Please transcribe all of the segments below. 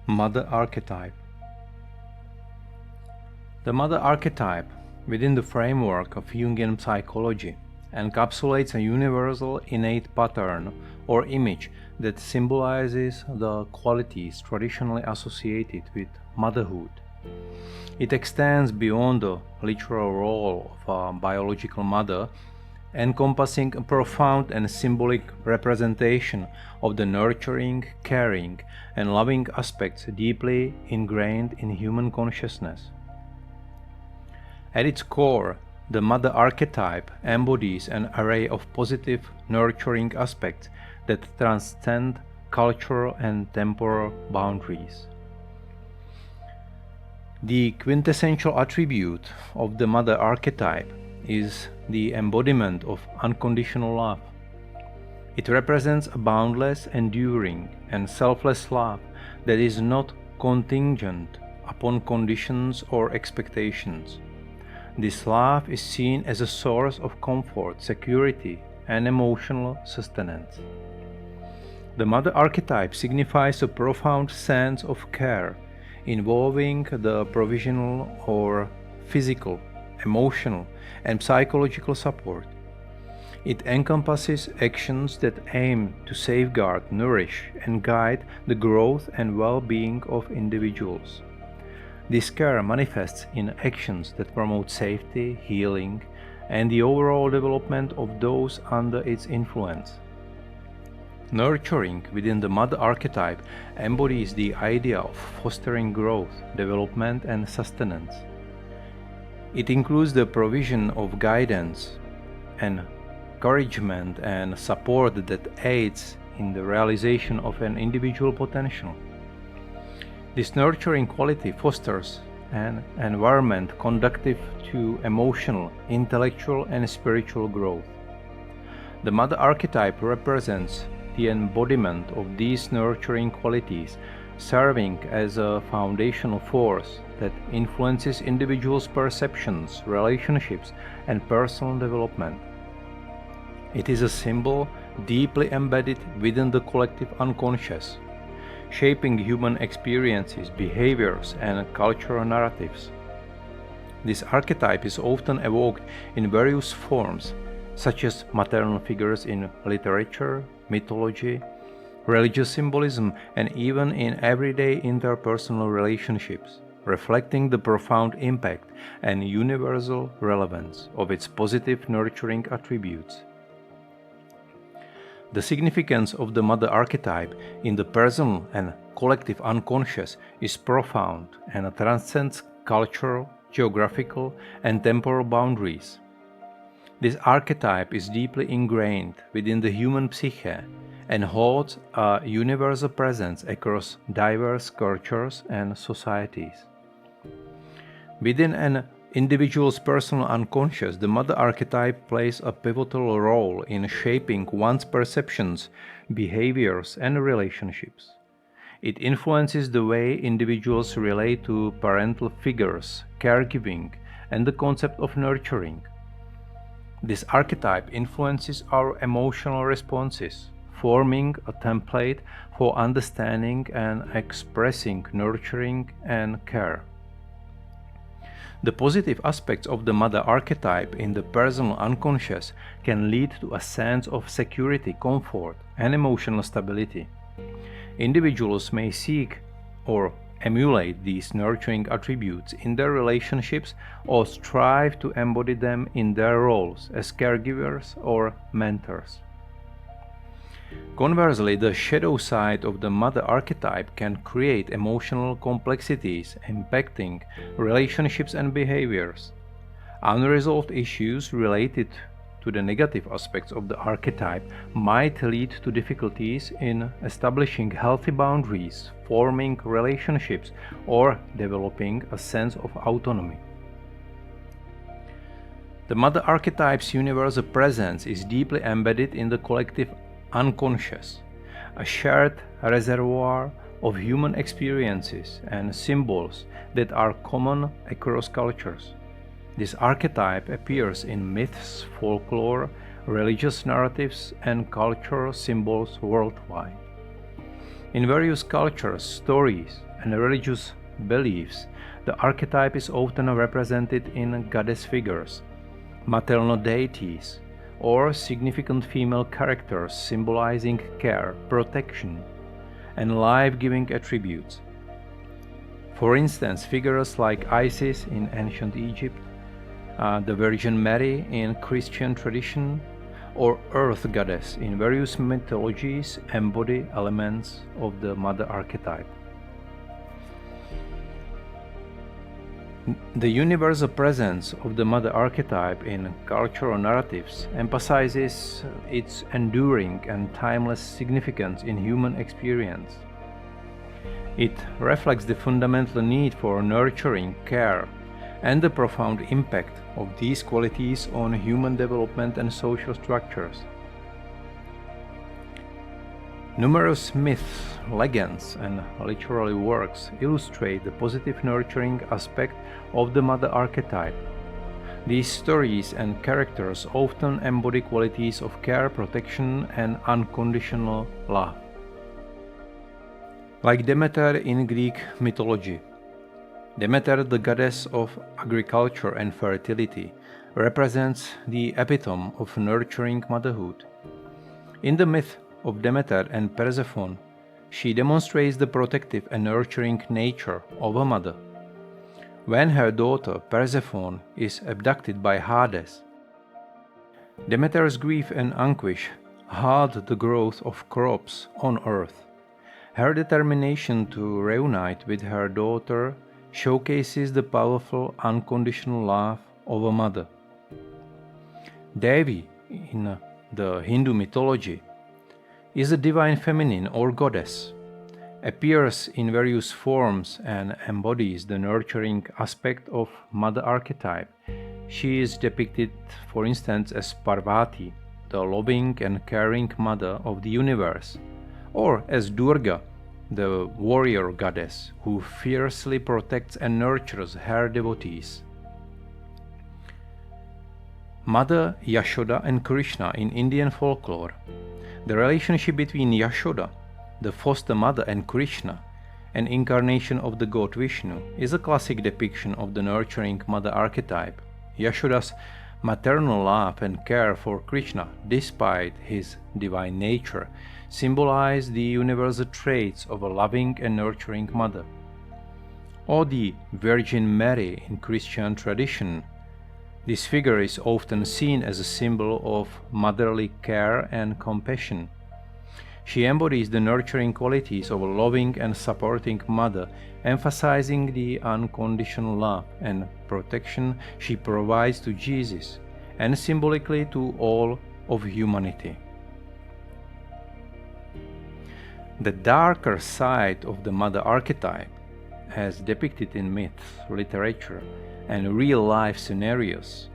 Mother Archetype. The Mother Archetype, within the framework of Jungian psychology, encapsulates a universal innate pattern or image that symbolizes the qualities traditionally associated with motherhood. It extends beyond the literal role of a biological mother, encompassing a profound and symbolic representation of the nurturing, caring, and loving aspects deeply ingrained in human consciousness. At its core, the mother archetype embodies an array of positive, nurturing aspects that transcend cultural and temporal boundaries. The quintessential attribute of the mother archetype is the embodiment of unconditional love. It represents a boundless, enduring, and selfless love that is not contingent upon conditions or expectations. This love is seen as a source of comfort, security, and emotional sustenance. The mother archetype signifies a profound sense of care, involving the provisional or physical, emotional, and psychological support. It encompasses actions that aim to safeguard, nourish, and guide the growth and well-being of individuals. This care manifests in actions that promote safety, healing, and the overall development of those under its influence. Nurturing within the mother archetype embodies the idea of fostering growth, development, and sustenance. It includes the provision of guidance, encouragement, and support that aids in the realization of an individual potential. This nurturing quality fosters an environment conducive to emotional, intellectual, and spiritual growth. The mother archetype represents the embodiment of these nurturing qualities, serving as a foundational force that influences individuals' perceptions, relationships, and personal development. It is a symbol deeply embedded within the collective unconscious, shaping human experiences, behaviors, and cultural narratives. This archetype is often evoked in various forms, such as maternal figures in literature, mythology, religious symbolism, and even in everyday interpersonal relationships, reflecting the profound impact and universal relevance of its positive nurturing attributes. The significance of the mother archetype in the personal and collective unconscious is profound and transcends cultural, geographical, and temporal boundaries. This archetype is deeply ingrained within the human psyche and holds a universal presence across diverse cultures and societies. Within an individual's personal unconscious, the mother archetype plays a pivotal role in shaping one's perceptions, behaviors, and relationships. It influences the way individuals relate to parental figures, caregiving, and the concept of nurturing. This archetype influences our emotional responses, forming a template for understanding and expressing nurturing and care. The positive aspects of the mother archetype in the personal unconscious can lead to a sense of security, comfort, and emotional stability. Individuals may seek or emulate these nurturing attributes in their relationships or strive to embody them in their roles as caregivers or mentors. Conversely, the shadow side of the mother archetype can create emotional complexities impacting relationships and behaviors. Unresolved issues related to the negative aspects of the archetype might lead to difficulties in establishing healthy boundaries, forming relationships, or developing a sense of autonomy. The mother archetype's universal presence is deeply embedded in the collective unconscious, a shared reservoir of human experiences and symbols that are common across cultures. This archetype appears in myths, folklore, religious narratives, and cultural symbols worldwide. In various cultures, stories, and religious beliefs, the archetype is often represented in goddess figures, maternal deities, or significant female characters symbolizing care, protection, and life-giving attributes. For instance, figures like Isis in ancient Egypt, the Virgin Mary in Christian tradition, or Earth Goddess in various mythologies embody elements of the Mother archetype. The universal presence of the Mother archetype in cultural narratives emphasizes its enduring and timeless significance in human experience. It reflects the fundamental need for nurturing, care, and the profound impact of these qualities on human development and social structures. Numerous myths, legends, and literary works illustrate the positive nurturing aspect of the Mother archetype. These stories and characters often embody qualities of care, protection, and unconditional love. Like Demeter in Greek mythology, Demeter, the goddess of agriculture and fertility, represents the epitome of nurturing motherhood. In the myth of Demeter and Persephone, she demonstrates the protective and nurturing nature of a mother. When her daughter Persephone is abducted by Hades, Demeter's grief and anguish halt the growth of crops on earth. Her determination to reunite with her daughter showcases the powerful unconditional love of a mother. Devi, in the Hindu mythology, is a divine feminine or goddess, appears in various forms and embodies the nurturing aspect of Mother archetype. She is depicted, for instance, as Parvati, the loving and caring mother of the universe, or as Durga, the warrior goddess who fiercely protects and nurtures her devotees. Mother Yashoda and Krishna in Indian folklore. The relationship between Yashoda, the foster mother, and Krishna, an incarnation of the god Vishnu, is a classic depiction of the nurturing mother archetype. Yashoda's maternal love and care for Krishna, despite his divine nature, symbolize the universal traits of a loving and nurturing mother. Or the Virgin Mary in Christian tradition. This figure is often seen as a symbol of motherly care and compassion. She embodies the nurturing qualities of a loving and supporting mother, emphasizing the unconditional love and protection she provides to Jesus and symbolically to all of humanity. The darker side of the Mother archetype, as depicted in myths, literature, and real-life scenarios,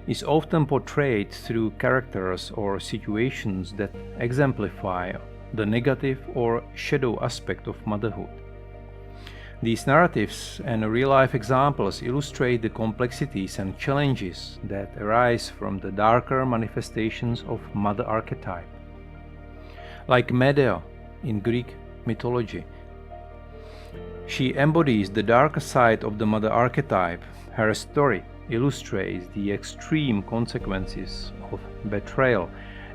is often portrayed through characters or situations that exemplify the negative or shadow aspect of motherhood. These narratives and real-life examples illustrate the complexities and challenges that arise from the darker manifestations of Mother archetype. Like Medea in Greek mythology, she embodies the darker side of the Mother archetype. Her story illustrates the extreme consequences of betrayal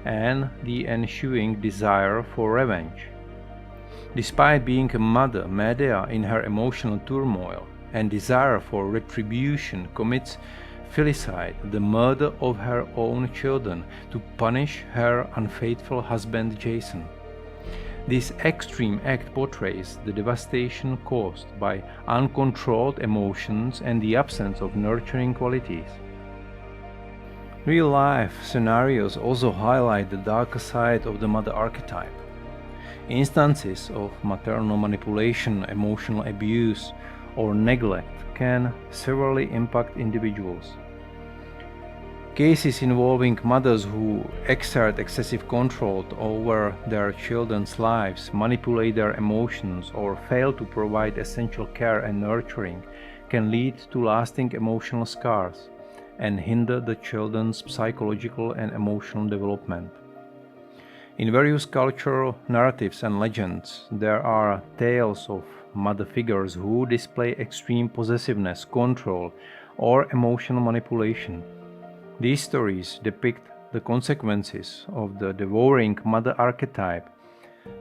and the ensuing desire for revenge. Despite being a mother, Medea, in her emotional turmoil and desire for retribution, commits filicide, the murder of her own children, to punish her unfaithful husband Jason. This extreme act portrays the devastation caused by uncontrolled emotions and the absence of nurturing qualities. Real-life scenarios also highlight the darker side of the Mother archetype. Instances of maternal manipulation, emotional abuse, or neglect can severely impact individuals. Cases involving mothers who exert excessive control over their children's lives, manipulate their emotions, or fail to provide essential care and nurturing can lead to lasting emotional scars and hinder the children's psychological and emotional development. In various cultural narratives and legends, there are tales of mother figures who display extreme possessiveness, control, or emotional manipulation. These stories depict the consequences of the devouring mother archetype,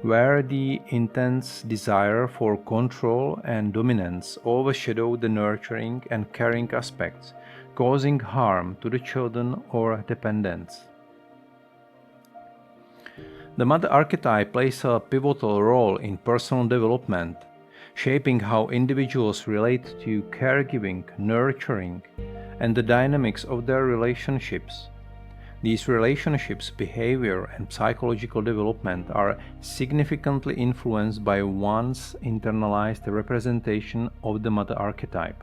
where the intense desire for control and dominance overshadow the nurturing and caring aspects, causing harm to the children or dependents. The mother archetype plays a pivotal role in personal development, shaping how individuals relate to caregiving, nurturing, and the dynamics of their relationships. These relationships, behavior, and psychological development are significantly influenced by one's internalized representation of the mother archetype.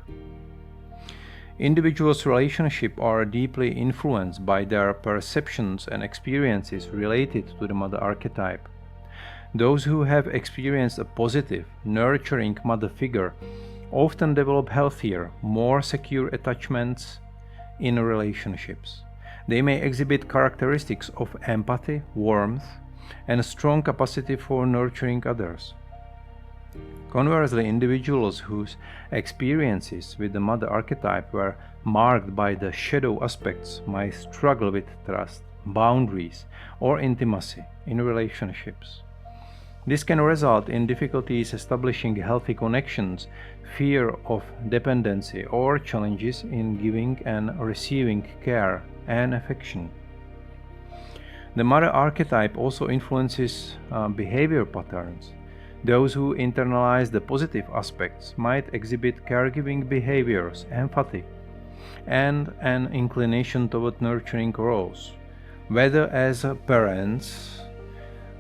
Individuals' relationships are deeply influenced by their perceptions and experiences related to the mother archetype. Those who have experienced a positive, nurturing mother figure often develop healthier, more secure attachments in relationships. They may exhibit characteristics of empathy, warmth, and a strong capacity for nurturing others. Conversely, individuals whose experiences with the mother archetype were marked by the shadow aspects might struggle with trust, boundaries, or intimacy in relationships. This can result in difficulties establishing healthy connections, fear of dependency, or challenges in giving and receiving care and affection. The mother archetype also influences behavior patterns. Those who internalize the positive aspects might exhibit caregiving behaviors, empathy, and an inclination toward nurturing roles, whether as parents,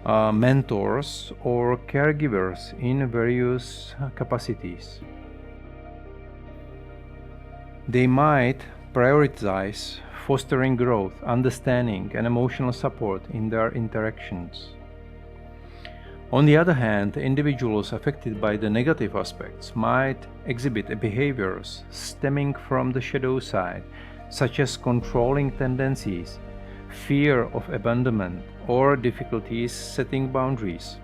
mentors, or caregivers in various capacities. They might prioritize fostering growth, understanding, and emotional support in their interactions. On the other hand, individuals affected by the negative aspects might exhibit behaviors stemming from the shadow side, such as controlling tendencies, fear of abandonment, or difficulties setting boundaries.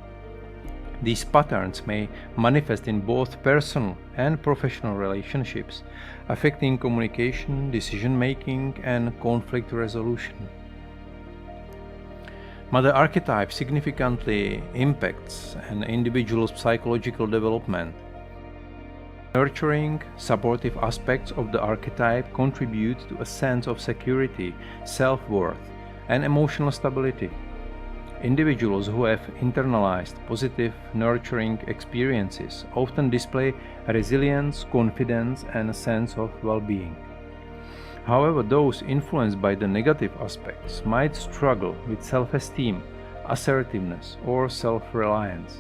These patterns may manifest in both personal and professional relationships, affecting communication, decision-making, and conflict resolution. Mother archetype significantly impacts an individual's psychological development. Nurturing, supportive aspects of the archetype contribute to a sense of security, self-worth, and emotional stability. Individuals who have internalized positive, nurturing experiences often display resilience, confidence, and a sense of well-being. However, those influenced by the negative aspects might struggle with self-esteem, assertiveness, or self-reliance.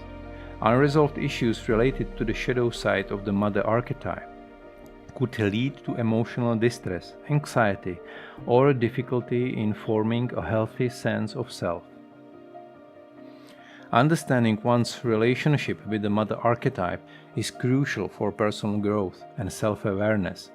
Unresolved issues related to the shadow side of the mother archetype could lead to emotional distress, anxiety, or difficulty in forming a healthy sense of self. Understanding one's relationship with the mother archetype is crucial for personal growth and self-awareness.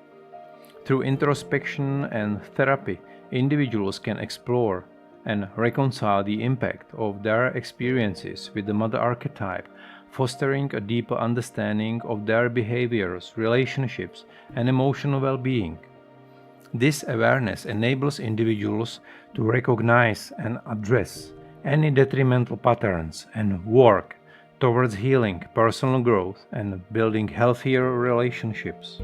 Through introspection and therapy, individuals can explore and reconcile the impact of their experiences with the mother archetype, fostering a deeper understanding of their behaviors, relationships, and emotional well-being. This awareness enables individuals to recognize and address any detrimental patterns and work towards healing, personal growth, and building healthier relationships.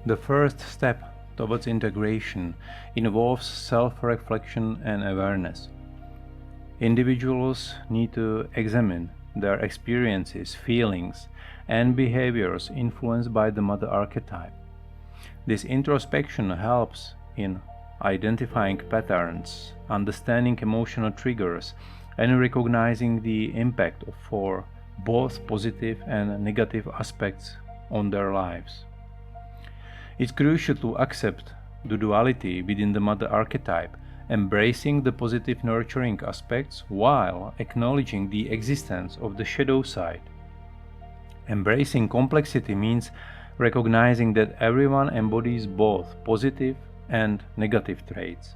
The first step towards integration involves self-reflection and awareness. Individuals need to examine their experiences, feelings, and behaviors influenced by the mother archetype. This introspection helps in identifying patterns, understanding emotional triggers, and recognizing the impact for both positive and negative aspects on their lives. It's crucial to accept the duality within the mother archetype, embracing the positive nurturing aspects while acknowledging the existence of the shadow side. Embracing complexity means recognizing that everyone embodies both positive and negative traits.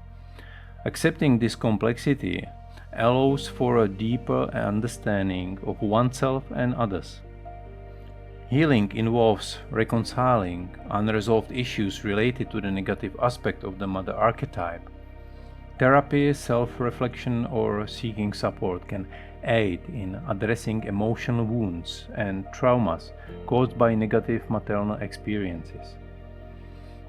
Accepting this complexity allows for a deeper understanding of oneself and others. Healing involves reconciling unresolved issues related to the negative aspect of the mother archetype. Therapy, self-reflection, or seeking support can aid in addressing emotional wounds and traumas caused by negative maternal experiences.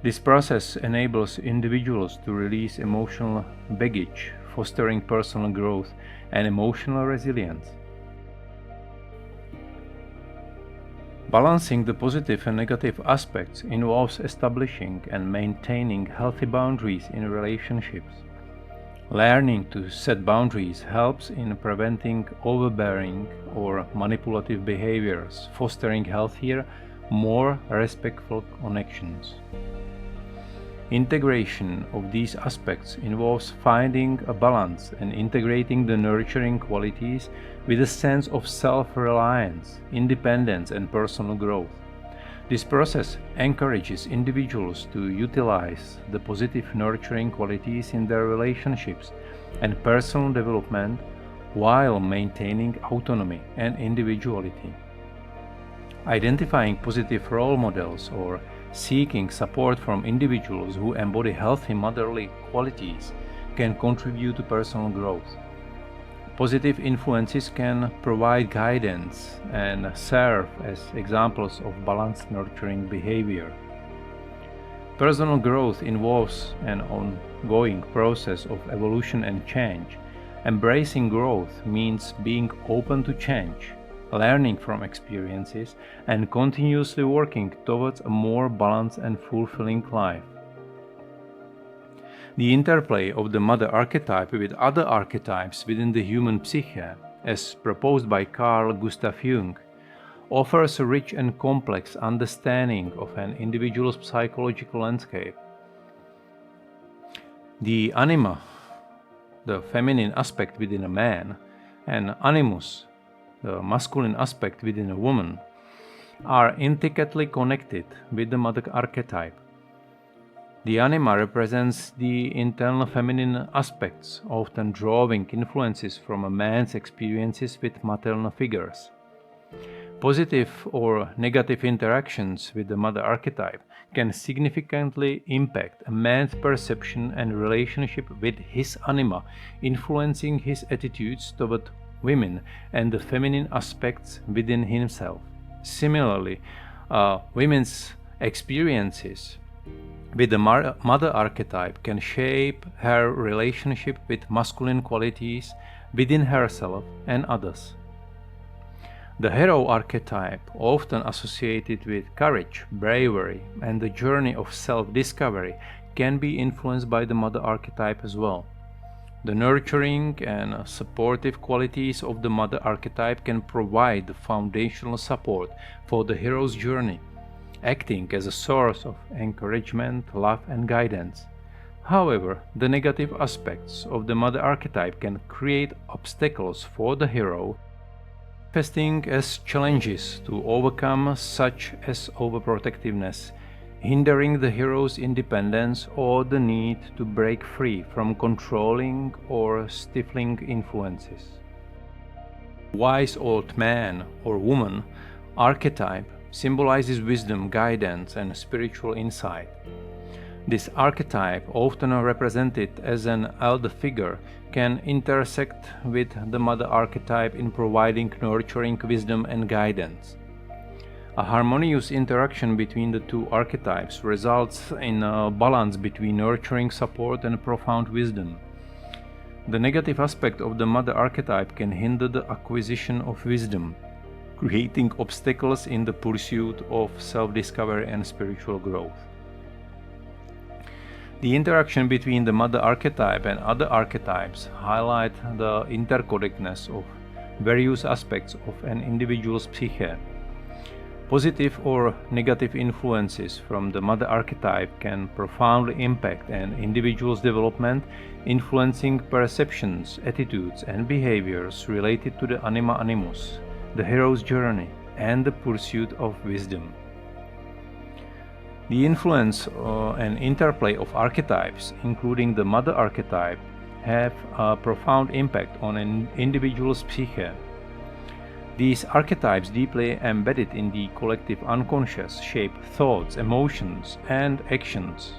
This process enables individuals to release emotional baggage, fostering personal growth and emotional resilience. Balancing the positive and negative aspects involves establishing and maintaining healthy boundaries in relationships. Learning to set boundaries helps in preventing overbearing or manipulative behaviors, fostering healthier, more respectful connections. Integration of these aspects involves finding a balance and integrating the nurturing qualities with a sense of self-reliance, independence, and personal growth. This process encourages individuals to utilize the positive nurturing qualities in their relationships and personal development while maintaining autonomy and individuality. Identifying positive role models or seeking support from individuals who embody healthy motherly qualities can contribute to personal growth. Positive influences can provide guidance and serve as examples of balanced nurturing behavior. Personal growth involves an ongoing process of evolution and change. Embracing growth means being open to change, learning from experiences, and continuously working towards a more balanced and fulfilling life. The interplay of the mother archetype with other archetypes within the human psyche, as proposed by Carl Gustav Jung, offers a rich and complex understanding of an individual's psychological landscape. The anima, the feminine aspect within a man, and animus, the masculine aspect within a woman, are intricately connected with the mother archetype. The anima represents the internal feminine aspects, often drawing influences from a man's experiences with maternal figures. Positive or negative interactions with the mother archetype can significantly impact a man's perception and relationship with his anima, influencing his attitudes toward women and the feminine aspects within himself. Similarly, women's experiences with the mother archetype can shape her relationship with masculine qualities within herself and others. The hero archetype, often associated with courage, bravery, and the journey of self-discovery, can be influenced by the mother archetype as well. The nurturing and supportive qualities of the mother archetype can provide the foundational support for the hero's journey, acting as a source of encouragement, love, and guidance. However, the negative aspects of the mother archetype can create obstacles for the hero, manifesting as challenges to overcome, such as overprotectiveness, hindering the hero's independence, or the need to break free from controlling or stifling influences. Wise old man or woman archetype symbolizes wisdom, guidance, and spiritual insight. This archetype, often represented as an elder figure, can intersect with the mother archetype in providing nurturing wisdom and guidance. A harmonious interaction between the two archetypes results in a balance between nurturing support and profound wisdom. The negative aspect of the mother archetype can hinder the acquisition of wisdom, creating obstacles in the pursuit of self-discovery and spiritual growth. The interaction between the mother archetype and other archetypes highlight the interconnectedness of various aspects of an individual's psyche. Positive or negative influences from the mother archetype can profoundly impact an individual's development, influencing perceptions, attitudes, and behaviors related to the anima animus, the hero's journey, and the pursuit of wisdom. The influence and interplay of archetypes, including the mother archetype, have a profound impact on an individual's psyche. These archetypes, deeply embedded in the collective unconscious, shape thoughts, emotions, and actions.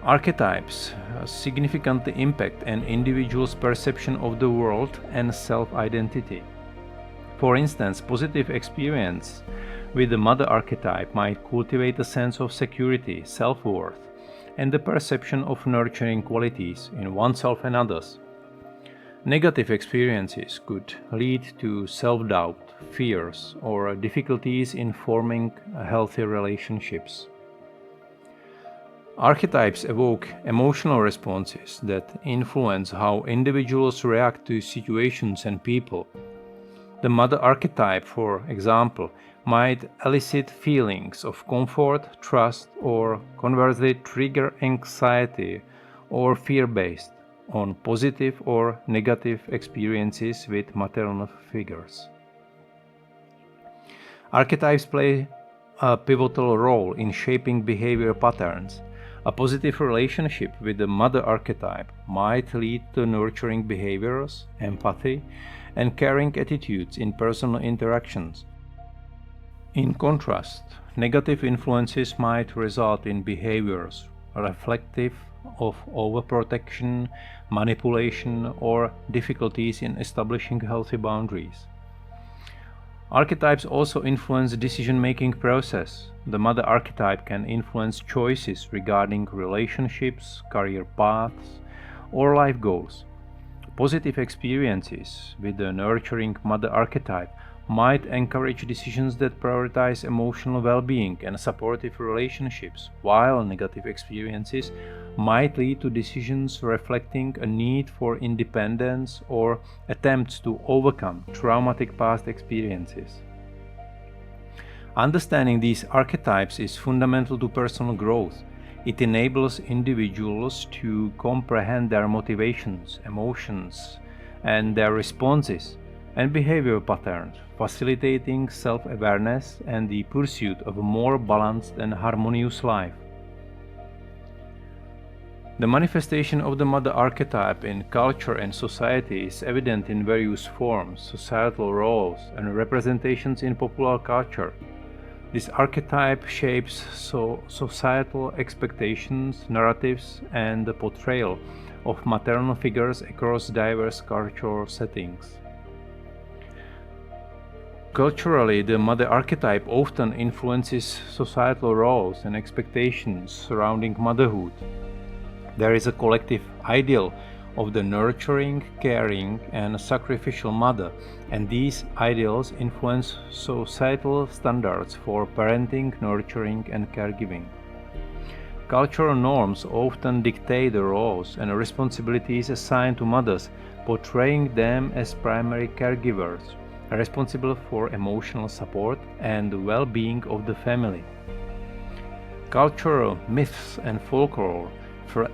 Archetypes significantly impact an individual's perception of the world and self-identity. For instance, positive experience with the mother archetype might cultivate a sense of security, self-worth, and the perception of nurturing qualities in oneself and others. Negative experiences could lead to self-doubt, fears, or difficulties in forming healthy relationships. Archetypes evoke emotional responses that influence how individuals react to situations and people. The mother archetype, for example, might elicit feelings of comfort, trust, or conversely trigger anxiety or fear based on positive or negative experiences with maternal figures. Archetypes play a pivotal role in shaping behavior patterns. A positive relationship with the mother archetype might lead to nurturing behaviors, empathy, and caring attitudes in personal interactions. In contrast, negative influences might result in behaviors reflective of overprotection, manipulation, or difficulties in establishing healthy boundaries. Archetypes also influence the decision-making process. The mother archetype can influence choices regarding relationships, career paths, or life goals. Positive experiences with the nurturing mother archetype might encourage decisions that prioritize emotional well-being and supportive relationships, while negative experiences might lead to decisions reflecting a need for independence or attempts to overcome traumatic past experiences. Understanding these archetypes is fundamental to personal growth. It enables individuals to comprehend their motivations, emotions, and their responses and behavior patterns, facilitating self-awareness and the pursuit of a more balanced and harmonious life. The manifestation of the mother archetype in culture and society is evident in various forms, societal roles, and representations in popular culture. This archetype shapes societal expectations, narratives, and the portrayal of maternal figures across diverse cultural settings. Culturally, the mother archetype often influences societal roles and expectations surrounding motherhood. There is a collective ideal of the nurturing, caring, and sacrificial mother, and these ideals influence societal standards for parenting, nurturing, and caregiving. Cultural norms often dictate the roles and responsibilities assigned to mothers, portraying them as primary caregivers, responsible for emotional support and the well-being of the family. Cultural myths and folklore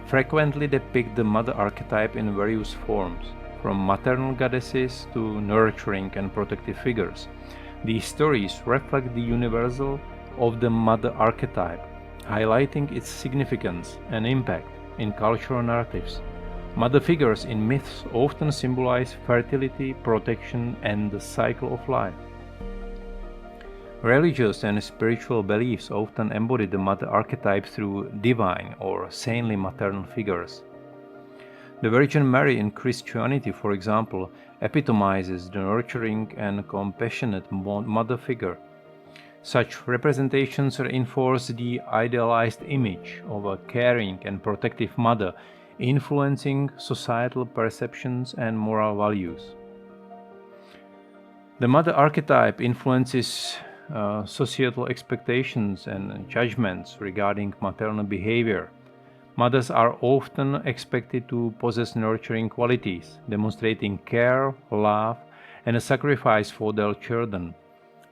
frequently depict the mother archetype in various forms, from maternal goddesses to nurturing and protective figures. These stories reflect the universal of the mother archetype, highlighting its significance and impact in cultural narratives. Mother figures in myths often symbolize fertility, protection, and the cycle of life. Religious and spiritual beliefs often embody the mother archetype through divine or saintly maternal figures. The Virgin Mary in Christianity, for example, epitomizes the nurturing and compassionate mother figure. Such representations reinforce the idealized image of a caring and protective mother, influencing societal perceptions and moral values. The mother archetype influences societal expectations and judgments regarding maternal behavior. Mothers are often expected to possess nurturing qualities, demonstrating care, love, and a sacrifice for their children.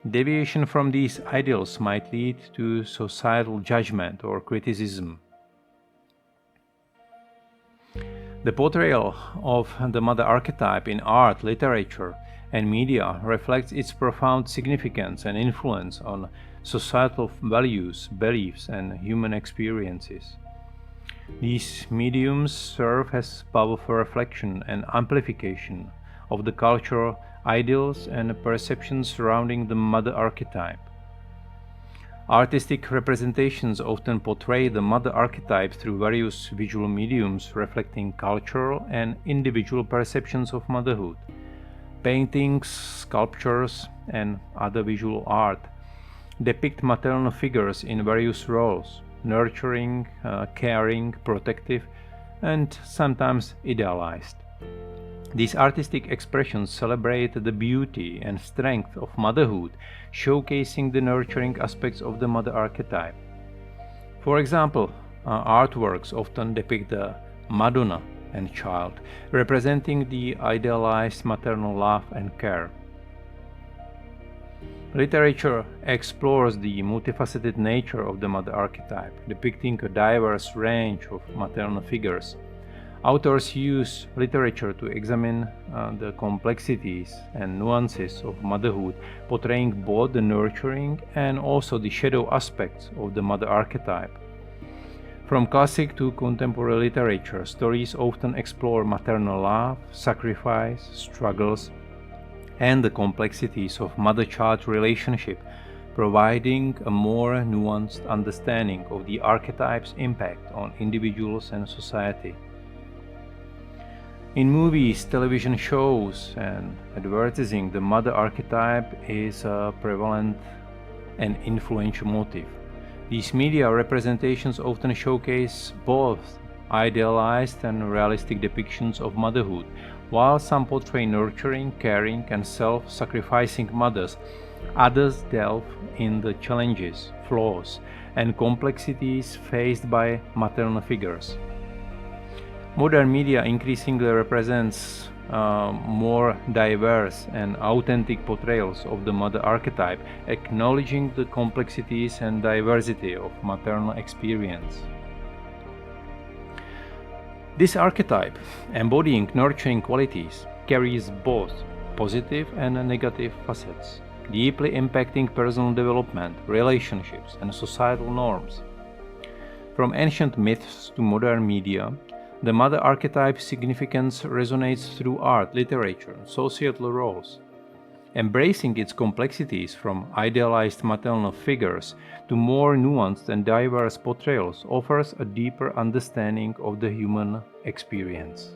Deviation from these ideals might lead to societal judgment or criticism. The portrayal of the mother archetype in art, literature, and media reflects its profound significance and influence on societal values, beliefs, and human experiences. These mediums serve as powerful reflection and amplification of the cultural ideals and perceptions surrounding the mother archetype. Artistic representations often portray the mother archetype through various visual mediums reflecting cultural and individual perceptions of motherhood. Paintings, sculptures, and other visual art depict maternal figures in various roles: nurturing, caring, protective, and sometimes idealized. These artistic expressions celebrate the beauty and strength of motherhood, showcasing the nurturing aspects of the mother archetype. For example, artworks often depict the Madonna and child, representing the idealized maternal love and care. Literature explores the multifaceted nature of the mother archetype, depicting a diverse range of maternal figures. Authors use literature to examine the complexities and nuances of motherhood, portraying both the nurturing and also the shadow aspects of the mother archetype. From classic to contemporary literature, stories often explore maternal love, sacrifice, struggles, and the complexities of mother-child relationship, providing a more nuanced understanding of the archetype's impact on individuals and society. In movies, television shows, and advertising, the mother archetype is a prevalent and influential motif. These media representations often showcase both idealized and realistic depictions of motherhood. While some portray nurturing, caring, and self-sacrificing mothers, others delve in the challenges, flaws, and complexities faced by maternal figures. Modern media increasingly represents more diverse and authentic portrayals of the mother archetype, acknowledging the complexities and diversity of maternal experience. This archetype, embodying nurturing qualities, carries both positive and negative facets, deeply impacting personal development, relationships, and societal norms. From ancient myths to modern media, the mother archetype's significance resonates through art, literature, and societal roles. Embracing its complexities, from idealized maternal figures to more nuanced and diverse portrayals, offers a deeper understanding of the human experience.